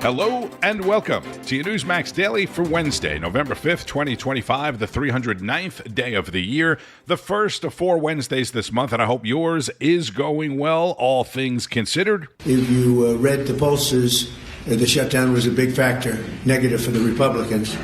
Hello and welcome to your Newsmax Daily for Wednesday, November 5th, 2025, the 309th day of the year, the first of 4 Wednesdays this month, and I hope yours is going well, all things considered. If you read the pollsters, the shutdown was a big factor, negative for the Republicans,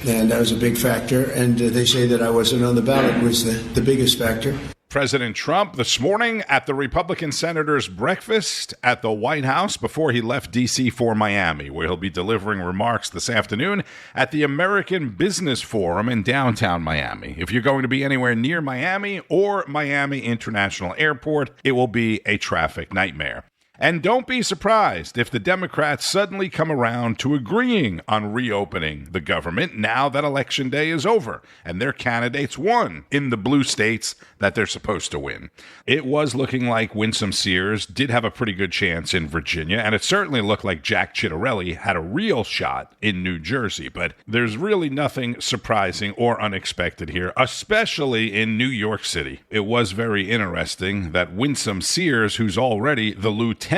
and that was a big factor, and they say that I wasn't on the ballot was the biggest factor. President Trump this morning at the Republican senators' breakfast at the White House before he left D.C. for Miami, where he'll be delivering remarks this afternoon at the American Business Forum in downtown Miami. If you're going to be anywhere near Miami or Miami International Airport, it will be a traffic nightmare. And don't be surprised if the Democrats suddenly come around to agreeing on reopening the government now that Election Day is over and their candidates won in the blue states that they're supposed to win. It was looking like Winsome Sears did have a pretty good chance in Virginia, and it certainly looked like Jack Ciattarelli had a real shot in New Jersey. But there's really nothing surprising or unexpected here, especially in New York City. It was very interesting that Winsome Sears, who's already the lieutenant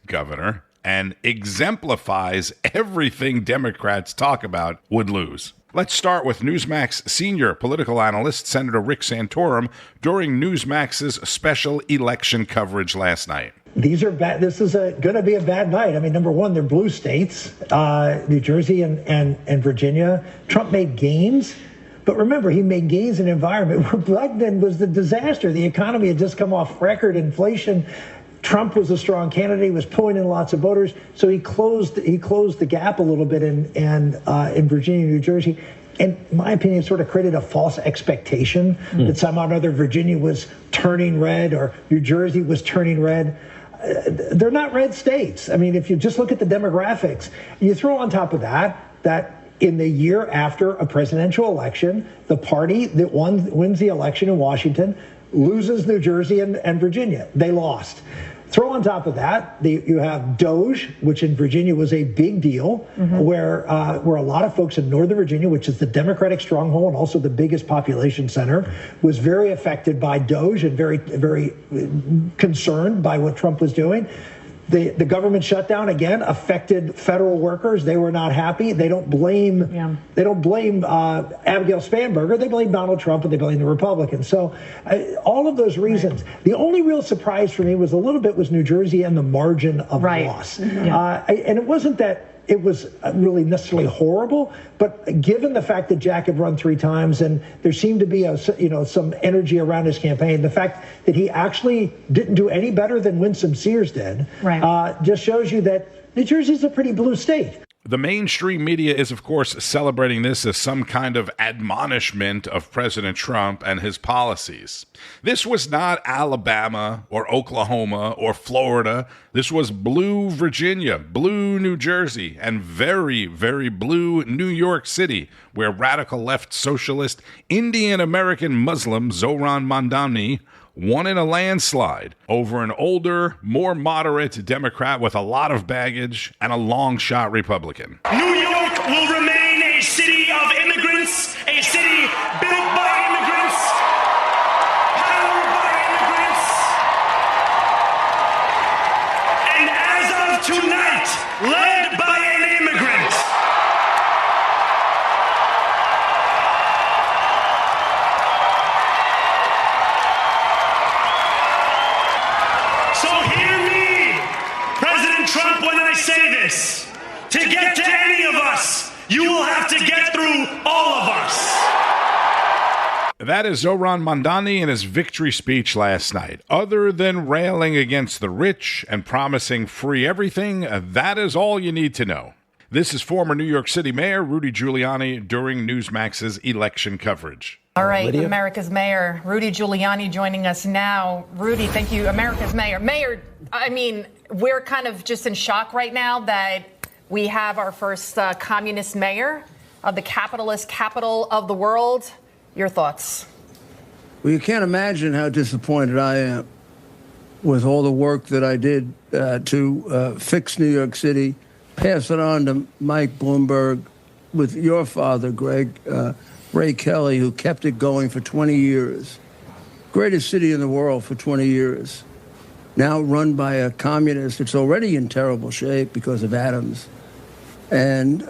governor and exemplifies everything Democrats talk about, would lose. Let's start with Newsmax Senior Political Analyst Senator Rick Santorum during Newsmax's special election coverage last night. These are bad. This is going to be a bad night. I mean, number one, they're blue states, New Jersey and Virginia. Trump made gains. But remember, he made gains in an environment where Blackburn was the disaster. The economy had just come off record inflation. Trump was a strong candidate. He was pulling in lots of voters, so he closed the gap a little bit in Virginia, New Jersey. And in my opinion, sort of created a false expectation that somehow or other Virginia was turning red or New Jersey was turning red. They're not red states. I mean, if you just look at the demographics, you throw on top of that in the year after a presidential election, the party that wins the election in Washington loses New Jersey and Virginia. They lost. Throw on top of that, you have Doge, which in Virginia was a big deal, where a lot of folks in Northern Virginia, which is the Democratic stronghold and also the biggest population center, was very affected by Doge and very, very concerned by what Trump was doing. The government shutdown again affected federal workers. They were not happy. They don't blame Abigail Spanberger. They blame Donald Trump and they blame the Republicans. So all of those reasons. Right. The only real surprise for me was New Jersey and the margin of loss. And it wasn't that it was really necessarily horrible, but given the fact that Jack had run 3 times and there seemed to be some energy around his campaign, the fact that he actually didn't do any better than Winsome Sears did, just shows you that New Jersey's a pretty blue state. The mainstream media is, of course, celebrating this as some kind of admonishment of President Trump and his policies. This was not Alabama or Oklahoma or Florida. This was blue Virginia, blue New Jersey, and very, very blue New York City, where radical left socialist Indian American Muslim Zohran Mamdani won in a landslide over an older, more moderate Democrat with a lot of baggage and a long-shot Republican. New York will remain a city of immigrants, a city built by immigrants, powered by immigrants. And as of tonight, led by an immigrant. So hear me, President Trump, when I say this. To get to any of us, you will have to get through all of us. That is Zohran Mamdani in his victory speech last night. Other than railing against the rich and promising free everything, that is all you need to know. This is former New York City Mayor Rudy Giuliani during Newsmax's election coverage. All right, America's Mayor, Rudy Giuliani joining us now. Rudy, thank you. America's Mayor. Mayor, I mean, we're kind of just in shock right now that we have our first communist mayor of the capitalist capital of the world. Your thoughts? Well, you can't imagine how disappointed I am with all the work that I did to fix New York City, pass it on to Mike Bloomberg, with your father, Greg, Ray Kelly, who kept it going for 20 years. greatest city in the world for 20 years, now run by a communist. It's already in terrible shape because of Adams. And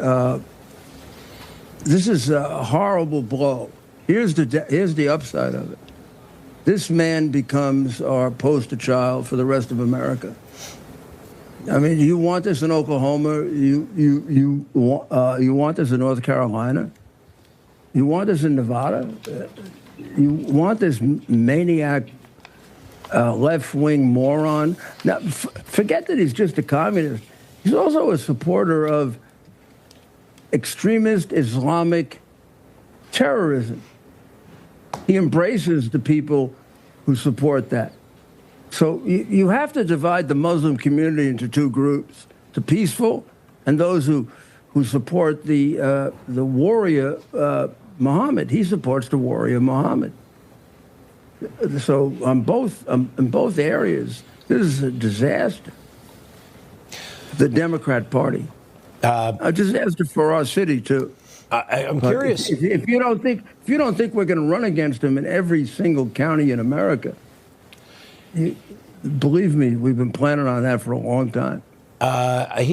this is a horrible blow. Here's the upside of it. This man becomes our poster child for the rest of America. I mean, you want this in Oklahoma? You want this in North Carolina? You want this in Nevada? You want this maniac, left-wing moron? Now, forget that he's just a communist. He's also a supporter of extremist Islamic terrorism. He embraces the people who support that. So you have to divide the Muslim community into two groups: the peaceful and those who support the warrior Muhammad. He supports the warrior Muhammad. So in both areas, this is a disaster. The Democrat Party, a disaster for our city too. I'm curious if you don't think we're going to run against him in every single county in America. Believe me, we've been planning on that for a long time. I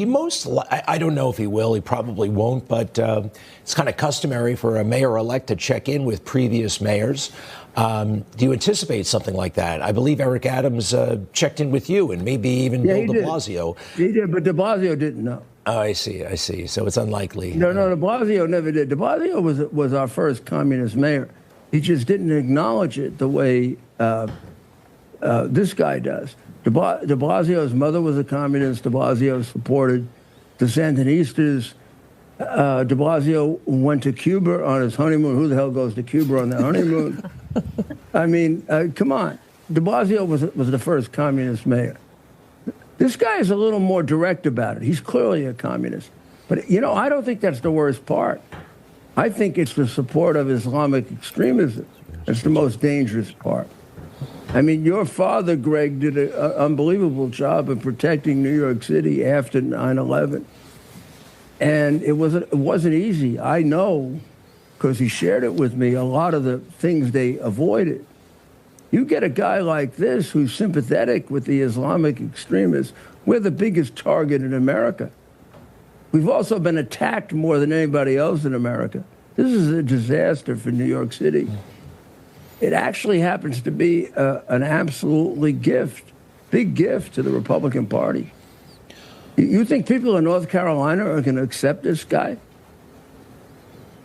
don't know if he will. He probably won't, but it's kind of customary for a mayor-elect to check in with previous mayors. Do you anticipate something like that? I believe Eric Adams checked in with you and maybe even Bill de Blasio. He did, but de Blasio didn't know. Oh, I see. So it's unlikely. No, de Blasio never did. De Blasio was our first communist mayor. He just didn't acknowledge it the way this guy does. De Blasio's mother was a communist. De Blasio supported the Sandinistas. De Blasio went to Cuba on his honeymoon. Who the hell goes to Cuba on their honeymoon? I mean, come on. De Blasio was the first communist mayor. This guy is a little more direct about it. He's clearly a communist. But, I don't think that's the worst part. I think it's the support of Islamic extremism that's the most dangerous part. I mean, your father, Greg, did an unbelievable job of protecting New York City after 9/11. And it wasn't easy. I know, because he shared it with me, a lot of the things they avoided. You get a guy like this who's sympathetic with the Islamic extremists. We're the biggest target in America. We've also been attacked more than anybody else in America. This is a disaster for New York City. It actually happens to be an absolutely big gift to the Republican Party. You think people in North Carolina are going to accept this guy?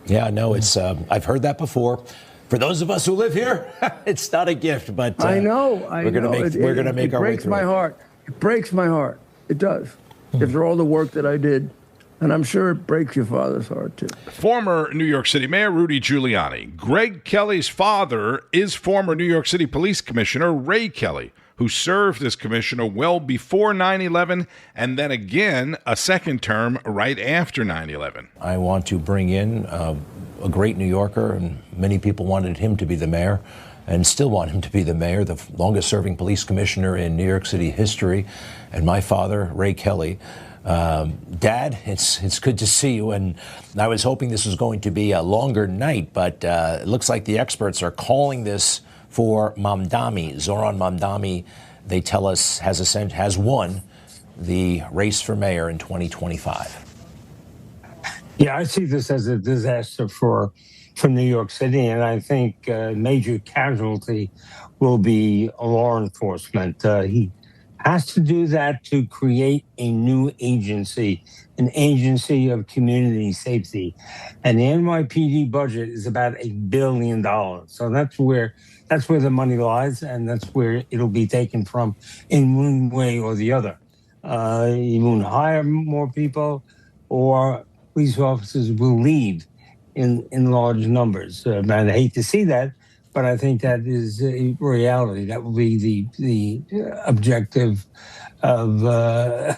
Yeah, no, it's. I've heard that before. For those of us who live here, it's not a gift, but I know. We're going to make our way through. It breaks my heart. It breaks my heart. It does. After all the work that I did. And I'm sure it breaks your father's heart, too. Former New York City Mayor Rudy Giuliani. Greg Kelly's father is former New York City Police Commissioner Ray Kelly, who served as commissioner well before 9/11 and then again a second term right after 9/11. I want to bring in a great New Yorker, and many people wanted him to be the mayor and still want him to be the mayor, the longest-serving police commissioner in New York City history, and my father, Ray Kelly. Dad, it's good to see you, and I was hoping this was going to be a longer night, but it looks like the experts are calling this for Mamdani. Zohran Mamdani, they tell us, has won the race for mayor in 2025. Yeah, I see this as a disaster for New York City, and I think a major casualty will be law enforcement. He has to do that to create a new agency, an agency of community safety. And the NYPD budget is about $1 billion. So that's where the money lies, and that's where it'll be taken from in one way or the other. You won't hire more people, or police officers will leave in large numbers. And I hate to see that, but I think that is a reality. That will be the objective of the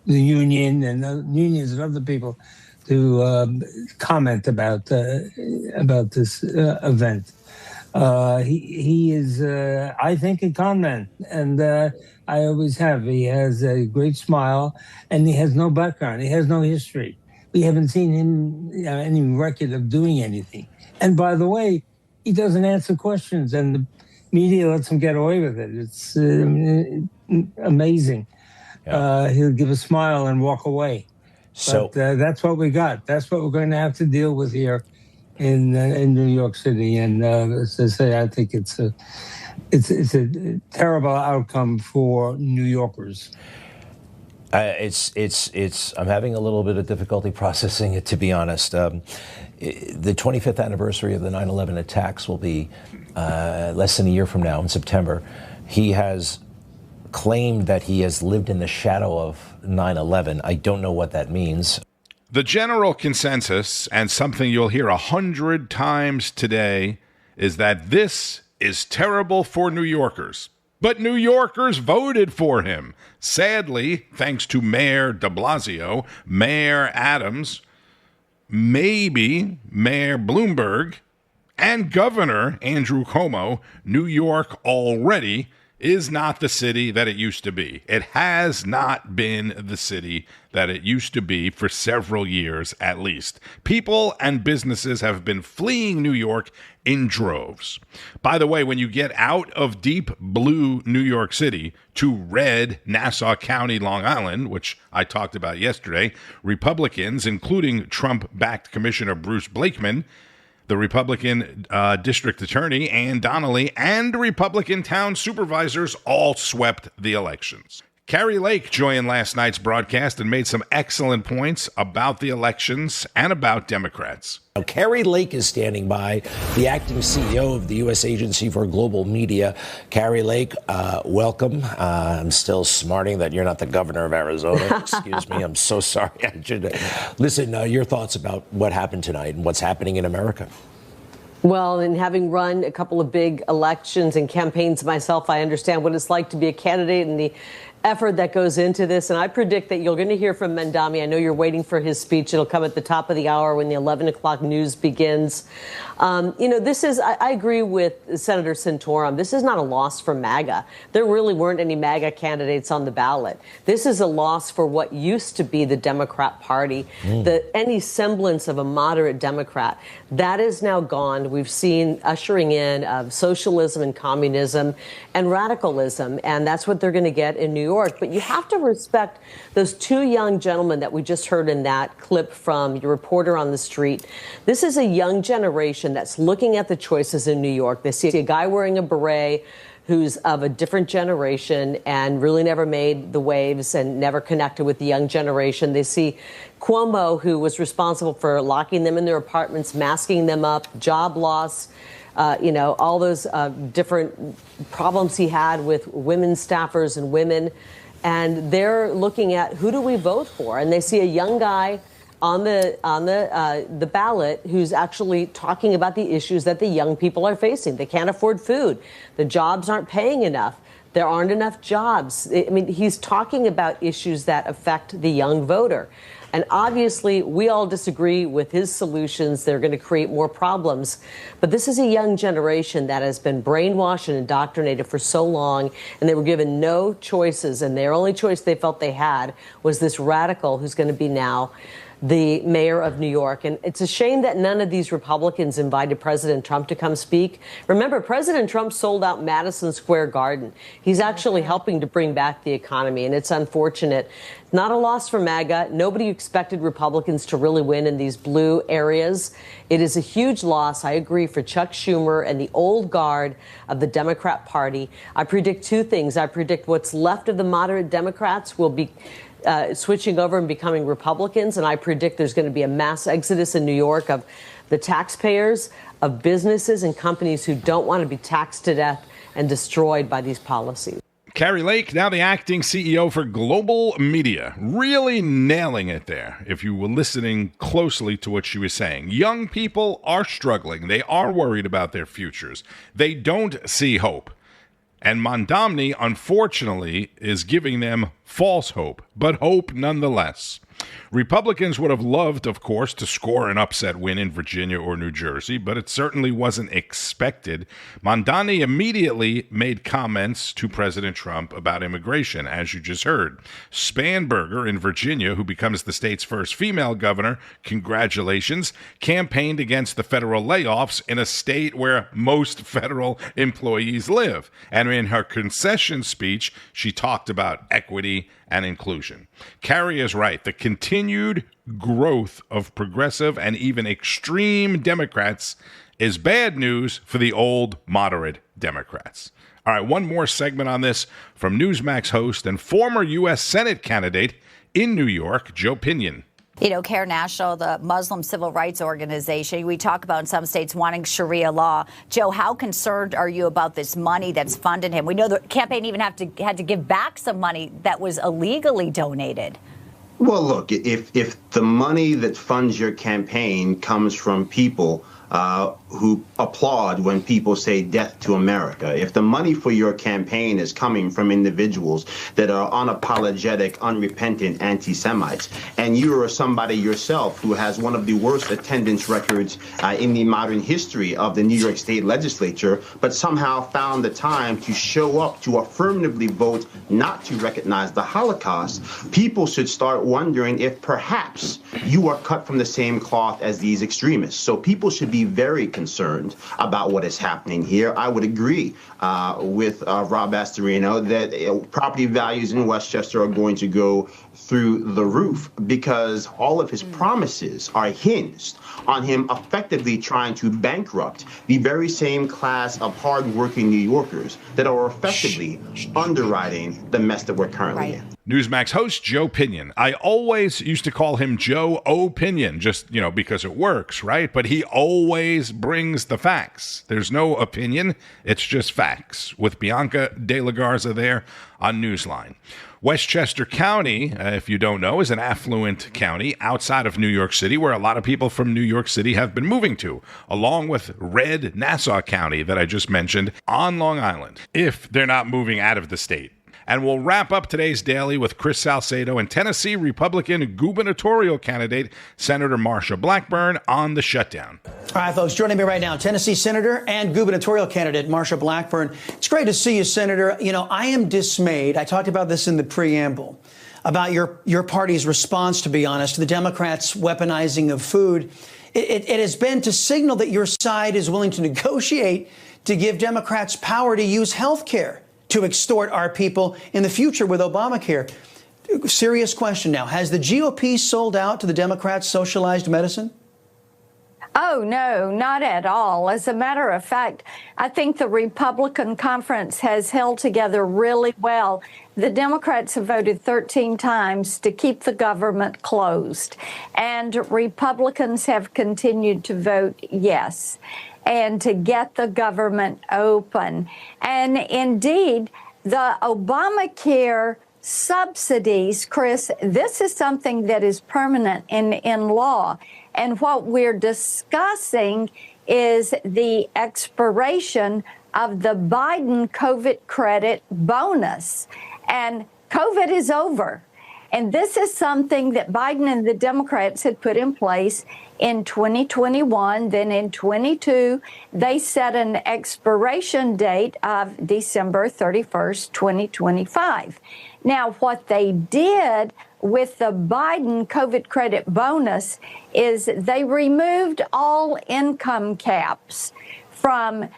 union and unions and other people to comment about this event. He is, I think, a con man, and I always have. He has a great smile, and he has no background. He has no history. We haven't seen him any record of doing anything. And by the way, he doesn't answer questions, and media lets him get away with it. It's amazing. Yeah. He'll give a smile and walk away. So But that's what we got. That's what we're going to have to deal with here in New York City. And as I say, I think it's a terrible outcome for New Yorkers. I'm having a little bit of difficulty processing it, to be honest. The 25th anniversary of the 9/11 attacks will be less than a year from now in September. He has claimed that he has lived in the shadow of 9/11. I don't know what that means. The general consensus, and something you'll hear 100 times today, is that this is terrible for New Yorkers. But New Yorkers voted for him. Sadly, thanks to Mayor de Blasio, Mayor Adams, maybe Mayor Bloomberg, and Governor Andrew Cuomo, New York already is not the city that it used to be. It has not been the city that it used to be for several years at least. People and businesses have been fleeing New York in droves. By the way, when you get out of deep blue New York City to red Nassau County, Long Island, which I talked about yesterday, Republicans, including Trump-backed Commissioner Bruce Blakeman, the Republican District Attorney, Ann Donnelly, and Republican town supervisors all swept the elections. Kari Lake joined last night's broadcast and made some excellent points about the elections and about Democrats. Now, Kari Lake is standing by, the acting CEO of the U.S. Agency for Global Media. Kari Lake, welcome. I'm still smarting that you're not the governor of Arizona. Excuse me. I'm so sorry. I should listen. Your thoughts about what happened tonight and what's happening in America? Well, and having run a couple of big elections and campaigns myself, I understand what it's like to be a candidate and the effort that goes into this. And I predict that you're going to hear from Mamdani. I know you're waiting for his speech. It'll come at the top of the hour when the 11 o'clock news begins. This is, I agree with Senator Santorum. This is not a loss for MAGA. There really weren't any MAGA candidates on the ballot. This is a loss for what used to be the Democrat Party, any semblance of a moderate Democrat. That is now gone. We've seen ushering in of socialism and communism and radicalism, and that's what they're going to get in New York. But you have to respect those two young gentlemen that we just heard in that clip from your reporter on the street. This is a young generation that's looking at the choices in New York. They see a guy wearing a beret who's of a different generation and really never made the waves and never connected with the young generation. They see Cuomo, who was responsible for locking them in their apartments, masking them up, job loss, all those different problems he had with women staffers and women. And they're looking at who do we vote for? And they see a young guy on the ballot who's actually talking about the issues that the young people are facing. They can't afford food. The jobs aren't paying enough. There aren't enough jobs. I mean, he's talking about issues that affect the young voter. And obviously, we all disagree with his solutions. They're going to create more problems. But this is a young generation that has been brainwashed and indoctrinated for so long, and they were given no choices. And their only choice they felt they had was this radical who's going to be now the mayor of New York. And it's a shame that none of these Republicans invited President Trump to come speak. Remember, President Trump sold out Madison Square Garden. He's actually helping to bring back the economy, and it's unfortunate. Not a loss for MAGA. Nobody expected Republicans to really win in these blue areas. It is a huge loss, I agree, for Chuck Schumer and the old guard of the Democrat Party. I predict two things. I predict what's left of the moderate Democrats will be switching over and becoming Republicans. And I predict there's going to be a mass exodus in New York of the taxpayers, of businesses and companies who don't want to be taxed to death and destroyed by these policies. Kari Lake, now the acting CEO for Global Media, really nailing it there if you were listening closely to what she was saying. Young people are struggling. They are worried about their futures. They don't see hope. And Mamdani, unfortunately, is giving them false hope, but hope nonetheless. Republicans would have loved, of course, to score an upset win in Virginia or New Jersey, but it certainly wasn't expected. Mamdani immediately made comments to President Trump about immigration, as you just heard. Spanberger in Virginia, who becomes the state's first female governor, congratulations, campaigned against the federal layoffs in a state where most federal employees live. And in her concession speech, she talked about equity and inclusion. Kari is right. The continued growth of progressive and even extreme Democrats is bad news for the old moderate Democrats. All right, one more segment on this from Newsmax host and former U.S. Senate candidate in New York, Joe Pinion. You know, CAIR National, the Muslim civil rights organization, we talk about in some states wanting Sharia law. Joe, how concerned are you about this money that's funded him? We know the campaign even had to give back some money that was illegally donated. Well, look, if the money that funds your campaign comes from people who applaud when people say death to America, if the money for your campaign is coming from individuals that are unapologetic, unrepentant anti-Semites, and you are somebody yourself who has one of the worst attendance records in the modern history of the New York State legislature, but somehow found the time to show up to affirmatively vote not to recognize the Holocaust, people should start wondering if perhaps you are cut from the same cloth as these extremists. So people should be very concerned about what is happening here. I would agree with Rob Astorino that property values in Westchester are going to go through the roof because all of his promises are hinged on him effectively trying to bankrupt the very same class of hardworking New Yorkers that are effectively underwriting the mess that we're currently in. Newsmax host Joe Pinion. I always used to call him Joe Opinion, just, because it works, right? But he always brings the facts. There's no opinion. It's just facts. With Bianca De La Garza there on Newsline. Westchester County, if you don't know, is an affluent county outside of New York City where a lot of people from New York City have been moving to, along with red Nassau County that I just mentioned on Long Island, if they're not moving out of the state. And we'll wrap up today's Daily with Chris Salcedo and Tennessee Republican gubernatorial candidate Senator Marsha Blackburn on the shutdown. All right, folks, joining me right now, Tennessee Senator and gubernatorial candidate Marsha Blackburn. It's great to see you, Senator. I am dismayed. I talked about this in the preamble about your party's response, to be honest, to the Democrats' weaponizing of food. It has been to signal that your side is willing to negotiate to give Democrats power to use health care to extort our people in the future with Obamacare. Serious question now. Has the GOP sold out to the Democrats' socialized medicine? Oh, no, not at all. As a matter of fact, I think the Republican conference has held together really well. The Democrats have voted 13 times to keep the government closed, and Republicans have continued to vote yes, and to get the government open. And indeed, the Obamacare subsidies, Chris, this is something that is permanent in law. And what we're discussing is the expiration of the Biden COVID credit bonus. And COVID is over. And this is something that Biden and the Democrats had put in place in 2021. Then in 22, they set an expiration date of December 31st, 2025. Now, what they did with the Biden COVID credit bonus is they removed all income caps from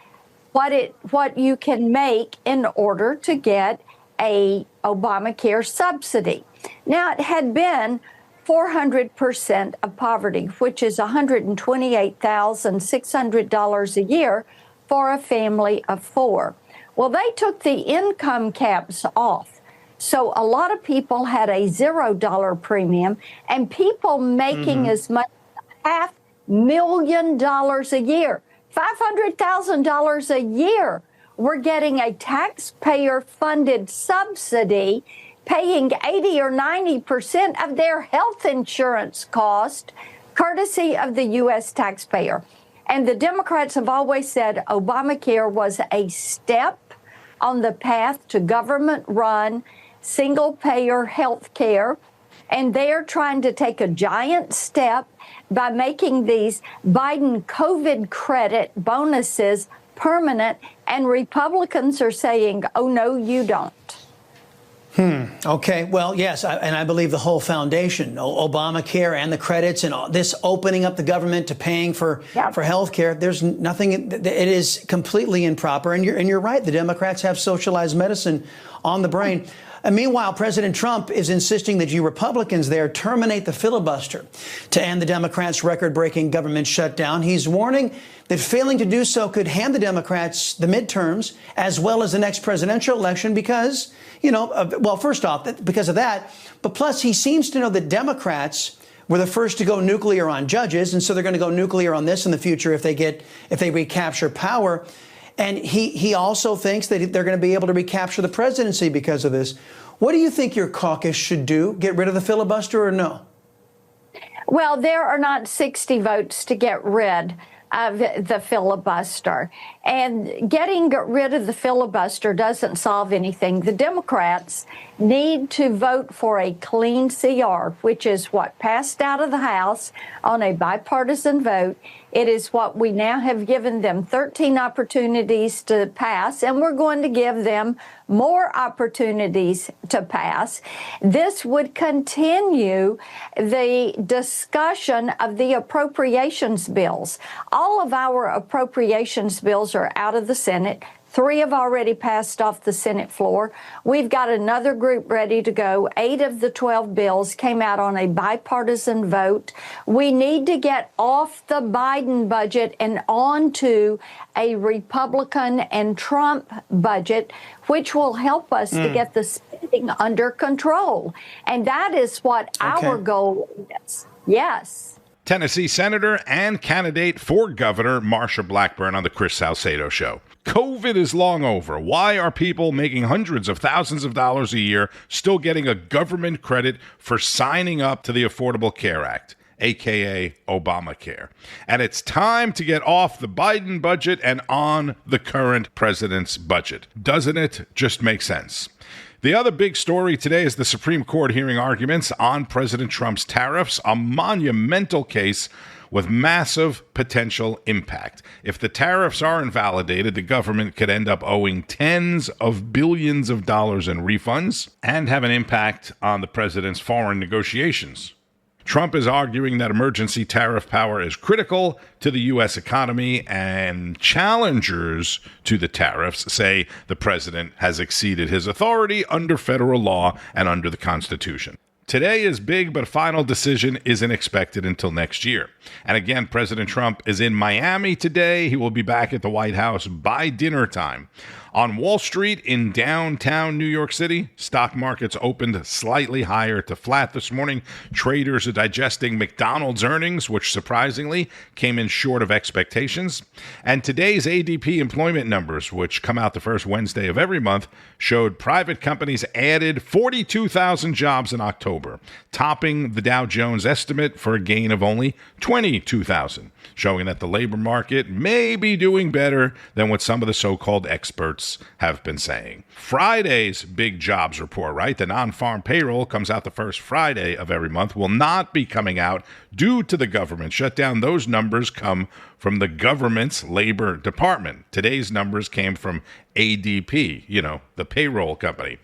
what you can make in order to get a Obamacare subsidy. Now, it had been 400% of poverty, which is $128,600 a year for a family of four. Well, they took the income caps off. So a lot of people had a $0 premium, and people making as much as $500,000 a year, $500,000 a year, were getting a taxpayer-funded subsidy, paying 80 or 90% of their health insurance cost, courtesy of the U.S. taxpayer. And the Democrats have always said Obamacare was a step on the path to government-run, single-payer health care. And they're trying to take a giant step by making these Biden COVID credit bonuses permanent. And Republicans are saying, oh, no, you don't. Okay. Well, yes. And I believe the whole foundation, Obamacare and the credits and all this opening up the government to paying for health care. There's nothing. It is completely improper. And you're right. The Democrats have socialized medicine on the brain. And meanwhile, President Trump is insisting that you Republicans there terminate the filibuster to end the Democrats' record-breaking government shutdown. He's warning that failing to do so could hand the Democrats the midterms as well as the next presidential election because, well, first off, because of that. But plus, he seems to know that Democrats were the first to go nuclear on judges. And so they're going to go nuclear on this in the future if they recapture power. And he also thinks that they're going to be able to recapture the presidency because of this. What do you think your caucus should do? Get rid of the filibuster or no? Well, there are not 60 votes to get rid of the filibuster. And getting rid of the filibuster doesn't solve anything. The Democrats need to vote for a clean CR, which is what passed out of the House on a bipartisan vote. It is what we now have given them 13 opportunities to pass, and we're going to give them more opportunities to pass. This would continue the discussion of the appropriations bills. All of our appropriations bills are out of the Senate. 3 have already passed off the Senate floor. We've got another group ready to go. 8 of the 12 bills came out on a bipartisan vote. We need to get off the Biden budget and onto a Republican and Trump budget, which will help us to get the spending under control. And that is what our goal is. Yes. Tennessee Senator and candidate for governor Marsha Blackburn on the Chris Salcedo Show. COVID is long over. Why are people making hundreds of thousands of dollars a year still getting a government credit for signing up to the Affordable Care Act, a.k.a. Obamacare? And it's time to get off the Biden budget and on the current president's budget. Doesn't it just make sense? The other big story today is the Supreme Court hearing arguments on President Trump's tariffs, a monumental case with massive potential impact. If the tariffs are invalidated, the government could end up owing tens of billions of dollars in refunds and have an impact on the president's foreign negotiations. Trump is arguing that emergency tariff power is critical to the U.S. economy, and challengers to the tariffs say the president has exceeded his authority under federal law and under the Constitution. Today is big, but a final decision isn't expected until next year. And again, President Trump is in Miami today. He will be back at the White House by dinner time. On Wall Street in downtown New York City, stock markets opened slightly higher to flat this morning. Traders are digesting McDonald's earnings, which surprisingly came in short of expectations. And today's ADP employment numbers, which come out the first Wednesday of every month, showed private companies added 42,000 jobs in October, topping the Dow Jones estimate for a gain of only 22,000, showing that the labor market may be doing better than what some of the so-called experts have been saying. Friday's big jobs report, right? The non-farm payroll comes out the first Friday of every month, will not be coming out due to the government shutdown. Those numbers come from the government's labor department. Today's numbers came from ADP, the payroll company.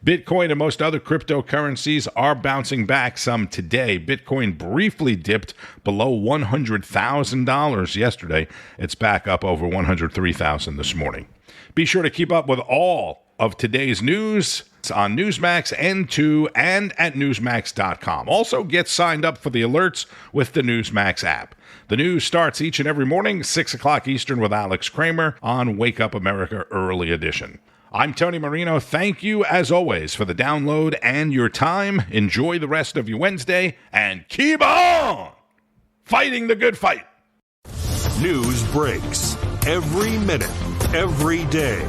Bitcoin and most other cryptocurrencies are bouncing back some today. Bitcoin briefly dipped below $100,000 yesterday. It's back up over $103,000 this morning. Be sure to keep up with all of today's news on Newsmax N2 and at Newsmax.com. Also, get signed up for the alerts with the Newsmax app. The news starts each and every morning, 6 o'clock Eastern with Alex Kramer on Wake Up America Early Edition. I'm Tony Marino. Thank you, as always, for the download and your time. Enjoy the rest of your Wednesday and keep on fighting the good fight. News breaks every minute, every day.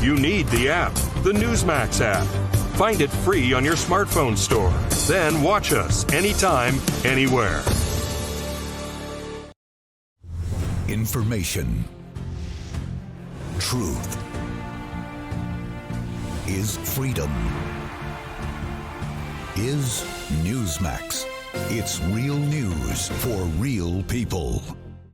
You need the app, the Newsmax app. Find it free on your smartphone store. Then watch us anytime, anywhere. Information. Truth is freedom. is Newsmax. It's real news for real people.